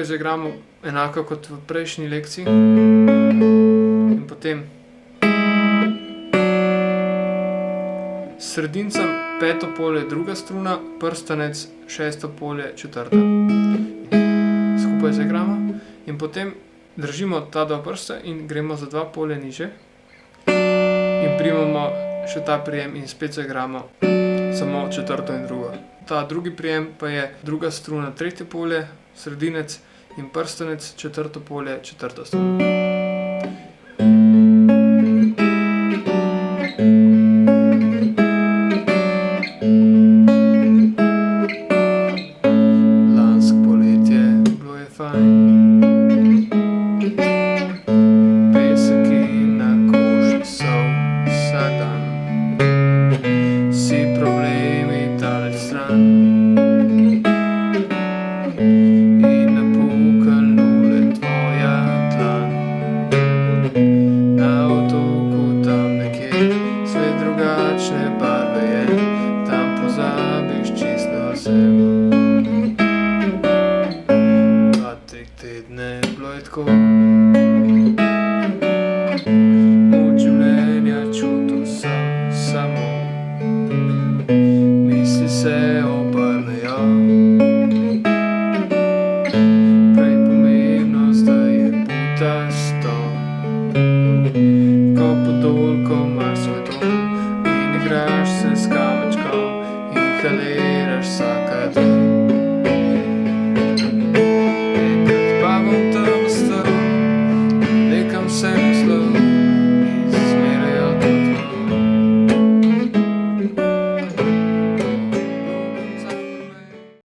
zaigramo enako kot v prejšnji lekciji. In potem sredincem peto polje druga struna, prstanec šesto polje četrta. Skupaj zaigramo in potem držimo ta dva prsta in gremo za dva polja niže. In primemo še ta prijem in spet zaigramo samo četrto in drugo. Ta drugi prijem pa je druga struna tretje polje, sredinec in prstanec četrto polje četrta struna. Lansko poletje bilo je fajn. Peseki na koži so vsak dan. Vsi problemi daleč stran. In napukal nule tvoja dlan. Na otoku tam nekje svet drugačne barve je. Tam pozabiš čisto vse. Dva, tri tedne bilo je tako.